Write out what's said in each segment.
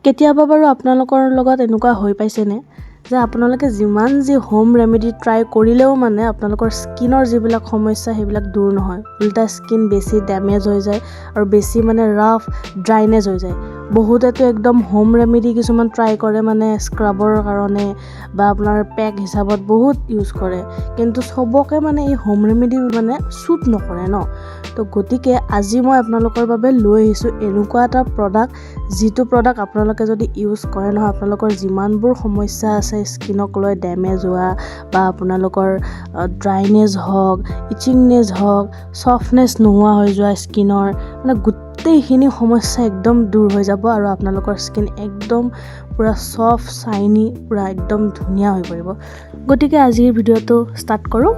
কেতিয়াবা বাৰু আপোনালোকৰ লগত এনেকুৱা হৈ পাইছেনে যে আপোনালোকে যিমান যি হোম ৰেমেডি ট্ৰাই কৰিলেও মানে আপোনালোকৰ স্কিনৰ যিবিলাক সমস্যা সেইবিলাক দূৰ নহয়, উল্টা স্কিন বেছি ডেমেজ হৈ যায় আৰু বেছি মানে ৰাফ ড্ৰাইনেছ হৈ যায়। বহুতেতো একদম হোম ৰেমেডি কিছুমান ট্ৰাই কৰে মানে স্ক্ৰাবৰ কাৰণে বা আপোনাৰ পেক হিচাপত বহুত ইউজ কৰে, কিন্তু চবকে মানে এই হোম ৰেমেডি মানে শ্বুট নকৰে ন। তো গতিকে আজি মই আপোনালোকৰ বাবে লৈ আহিছোঁ এনেকুৱা এটা প্ৰডাক্ট, যিটো প্ৰডাক্ট আপোনালোকে যদি ইউজ কৰে নহয়, আপোনালোকৰ যিমানবোৰ সমস্যা আছে স্কিনক লৈ, ডেমেজ হোৱা বা আপোনালোকৰ ড্ৰাইনেছ হওক, ইচিংনেছ হওক, ছফ্টনেছ নোহোৱা হৈ যোৱা স্কিনৰ, মানে গোটেইখিনি সমস্যা একদম দূৰ হৈ যাব আৰু আপোনালোকৰ স্কিন একদম পূৰা ছফ্ট, চাইনি, পূৰা একদম ধুনীয়া হৈ পৰিব। গতিকে আজিৰ ভিডিঅ'টো ষ্টাৰ্ট কৰোঁ।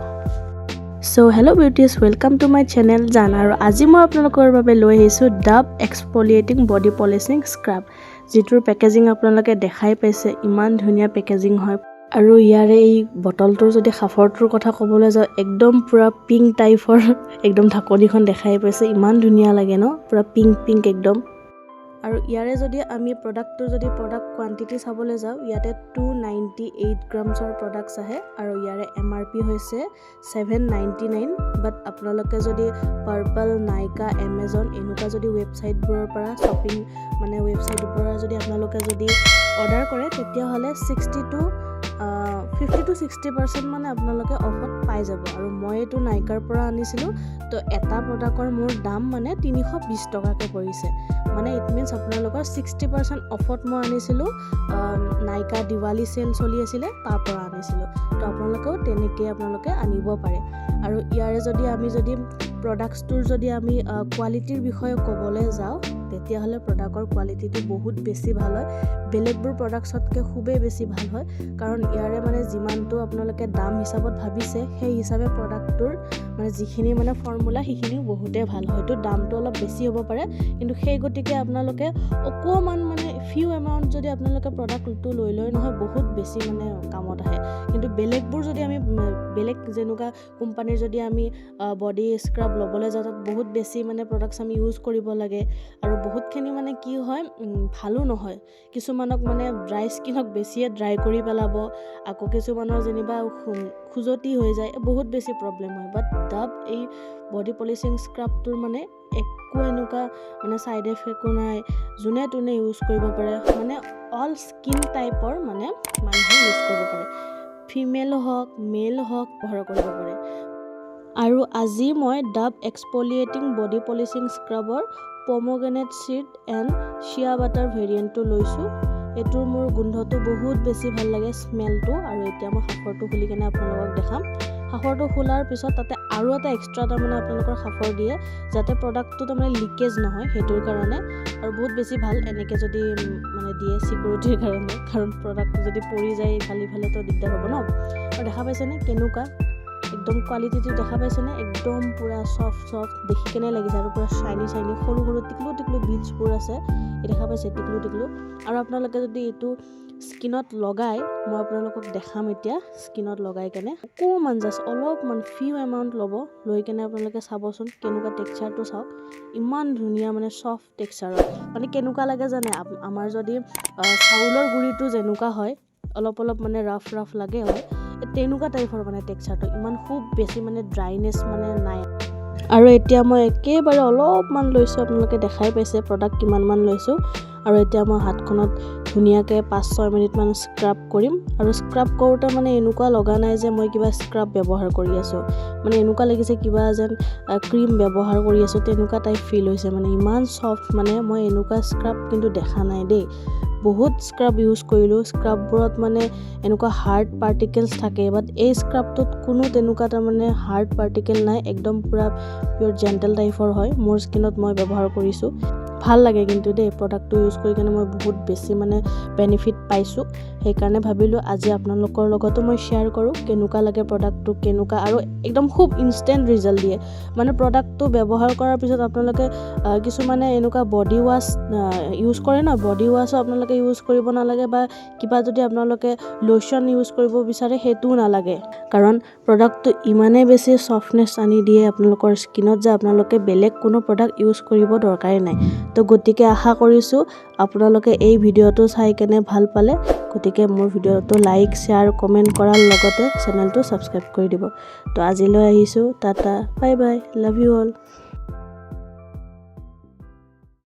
Hello' beauties, welcome to my channel জান। আৰু আজি মই আপোনালোকৰ বাবে লৈ আহিছোঁ Dove exfoliating body polishing scrub, যিটোৰ পেকেজিং আপোনালোকে দেখাই পাইছে, ইমান ধুনীয়া পেকেজিং হয়। আৰু ইয়াৰে এই বটলটোৰ যদি সাফৰটোৰ কথা ক'বলৈ যাওঁ, একদম পূৰা পিংক টাইপৰ একদম ঢাকনিখন দেখাই পাইছে, ইমান ধুনীয়া লাগে ন, পূৰা পিংক একদম। আৰু ইয়াৰে যদি আমি প্ৰডাক্ট কোৱান্টিটি চাবলৈ যাওঁ, ইয়াতে 298 গ্ৰামছৰ প্ৰডাক্টছ আহে আৰু ইয়াৰে MRP হৈছে 799। বাট আপোনালোকে যদি পাৰ্পল, নাইকা, এমেজন এনেকুৱা যদি ৱেবছাইটবোৰৰ পৰা ৱেবছাইটৰ পৰা যদি আপোনালোকে যদি অৰ্ডাৰ কৰে, তেতিয়াহ'লে 50 to 60% মানে আপোনালোকে অফত পাই যাব। আৰু মই এইটো নাইকাৰ পৰা আনিছিলোঁ, তো এটা প্ৰডাক্টৰ মোৰ দাম মানে 320 টকাকৈ পৰিছে। মানে ইট মিনছ আপোনালোকৰ 60% অফত মই আনিছিলোঁ, নাইকা দিৱালী চেল চলি আছিলে, তাৰ পৰা আনিছিলোঁ। তো আপোনালোকেও তেনেকৈ আপোনালোকে আনিব পাৰে। আৰু ইয়াৰে আমি যদি প্ৰডাক্টছটোৰ কোৱালিটিৰ বিষয়ে ক'বলৈ যাওঁ, তেতিয়াহ'লে প্ৰডাক্টৰ কোৱালিটিটো বহুত বেছি ভাল হয়, বেলেগবোৰ প্ৰডাক্টছতকৈ খুবেই বেছি ভাল হয়। কাৰণ ইয়াৰে মানে যিমানটো আপোনালোকে দাম হিচাপত ভাবিছে, সেই হিচাপে প্ৰডাক্টটোৰ মানে যিখিনি মানে ফৰ্মুলা সেইখিনিও বহুতেই ভাল। হয়তো দামটো অলপ বেছি হ'ব পাৰে, কিন্তু সেই গতিকে আপোনালোকে অকণমান মানে ফিউ এমাউণ্ট যদি আপোনালোকে প্ৰডাক্টটো লৈ নহয়, বহুত বেছি মানে কামত আহে। কিন্তু বেলেগবোৰ যদি আমি বেলেগ যেনেকুৱা কোম্পানীৰ যদি আমি বডি স্ক্ৰাব ল'বলৈ যাওঁ, তাত বহুত বেছি মানে প্ৰডাক্টছ আমি ইউজ কৰিব লাগে আৰু বহুতখিনি মানে কি হয়, ভালো নহয়। কিছুমানক মানে ড্ৰাই স্কিনক বেছিয়ে ড্ৰাই কৰি পেলাব, আকৌ কিছুমানৰ যেনিবা খুজতি হৈ যায়, বহুত বেছি প্ৰব্লেম হয়। বাট ডাভ এই বডি পলিচিং স্ক্ৰাবটোৰ মানে একো এনেকুৱা মানে ছাইড এফেক্টো নাই, যোনে তোনে ইউজ কৰিব পাৰে, মানে অল স্কিন টাইপৰ মানে মানুহে ইউজ কৰিব পাৰে, ফিমেল হওক মেল হওক ব্যৱহাৰ কৰিব পাৰে। আৰু আজি মই ডাভ এক্সফলিয়েটিং বডি পলিচিং স্ক্ৰাবৰ pomegranate seed and shea butter ভেৰিয়েণ্টটো লৈছোঁ। এইটোৰ মোৰ গোন্ধটো বহুত বেছি ভাল লাগে, স্মেলটো। আৰু এতিয়া মই সাফৰটো খুলি কেনে আপোনালোকক দেখাম। সাফৰটো খোলাৰ পিছত তাতে আৰু এটা এক্সট্ৰা তাৰমানে আপোনালোকৰ সাফৰ দিয়ে, যাতে প্ৰডাক্টটো তাৰমানে লিকেজ নহয়, সেইটোৰ কাৰণে। আৰু বহুত বেছি ভাল এনেকৈ যদি মানে দিয়ে চিকিউৰিটিৰ কাৰণে, কাৰণ প্ৰডাক্টটো যদি পৰি যায় ইফালেতো দিগদাৰ হ'ব ন। আৰু দেখা পাইছেনে কেনেকুৱা একদম কোৱালিটিটো দেখা পাইছেনে, একদম পূৰা ছফ্ট দেখি কেনে লাগিছে, আৰু পূৰা চাইনি সৰু টিকলু বিটছবোৰ আছে, এই দেখা পাইছে টিকলু। আৰু আপোনালোকে যদি এইটো স্কিনত লগাই, মই আপোনালোকক দেখাম এতিয়া স্কিনত লগাই কেনে, অকণমান জাষ্ট অলপমান ফিউ এমাউণ্ট ল'ব, লৈ কেনে আপোনালোকে চাবচোন কেনেকুৱা টেক্সচাৰটো চাওক, ইমান ধুনীয়া মানে ছফ্ট টেক্সচাৰৰ। মানে কেনেকুৱা লাগে জানে, আমাৰ যদি চাউলৰ গুড়িটো যেনেকুৱা হয়, অলপ মানে ৰাফ লাগে হয়, তেনেকুৱা টাইপৰ মানে টেক্সচাৰটো, ইমান খুব বেছি মানে ড্ৰাইনেছ মানে নাই। আৰু এতিয়া মই একেবাৰে অলপমান লৈছোঁ, আপোনালোকে দেখাই পাইছে প্ৰডাক্ট কিমানমান লৈছোঁ। আৰু এতিয়া মই হাতখনত ধুনীয়াকৈ 5-6 মিনিটমান স্ক্ৰাব কৰিম। আৰু স্ক্ৰাব কৰোঁতে মানে এনেকুৱা লগা নাই যে মই কিবা স্ক্ৰাব ব্যৱহাৰ কৰি আছোঁ, মানে এনেকুৱা লাগিছে কিবা যেন ক্ৰীম ব্যৱহাৰ কৰি আছোঁ, তেনেকুৱা টাইপ ফিল হৈছে। মানে ইমান ছফ্ট, মানে মই এনেকুৱা স্ক্ৰাব কিন্তু দেখা নাই দেই। বহুত স্ক্ৰাব ইউজ কৰিলোঁ, স্ক্ৰাববোৰত মানে এনেকুৱা হাৰ্ড পাৰ্টিকেলছ থাকে, বাট এই স্ক্ৰাবটোত কোনো তেনেকুৱা তাৰমানে হাৰ্ড পাৰ্টিকেল নাই, একদম পূৰা পিয়'ৰ জেণ্টেল টাইপৰ হয়। মোৰ স্কিনত মই ব্যৱহাৰ কৰিছোঁ, ভাল লাগে কিন্তু দেই। প্ৰডাক্টটো ইউজ কৰি কিনে মই বহুত বেছি মানে বেনিফিট পাইছোঁ, সেইকাৰণে ভাবিলোঁ আজি আপোনালোকৰ লগতো মই শ্বেয়াৰ কৰোঁ কেনেকুৱা লাগে প্ৰডাক্টটো, কেনেকুৱা। আৰু একদম খুব ইনষ্টেণ্ট ৰিজাল্ট দিয়ে। মানে প্ৰডাক্টটো ব্যৱহাৰ কৰাৰ পিছত আপোনালোকে কিছুমানে এনেকুৱা বডি ৱাছ ইউজ কৰে ন, বডি ৱাছো আপোনালোকে ইউজ কৰিব নালাগে, বা কিবা যদি আপোনালোকে লোশ্যন ইউজ কৰিব বিচাৰে সেইটোও নালাগে, কাৰণ প্ৰডাক্টটো ইমানেই বেছি ছফ্টনেছ আনি দিয়ে আপোনালোকৰ স্কিনত যে আপোনালোকে বেলেগ কোনো প্ৰডাক্ট ইউজ কৰিব দৰকাৰেই নাই। তো গতিকে আশা কৰিছোঁ আপোনালোকে এই ভিডিঅ'টো চাই কেনে ভাল পালে। গতিকে মোৰ ভিডিঅ'টো লাইক শ্বেয়াৰ কমেণ্ট কৰাৰ লগতে চেনেলটো ছাবস্ক্ৰাইব কৰি দিব। তো আজিলৈ আহিছোঁ, tata bye bye, love you all.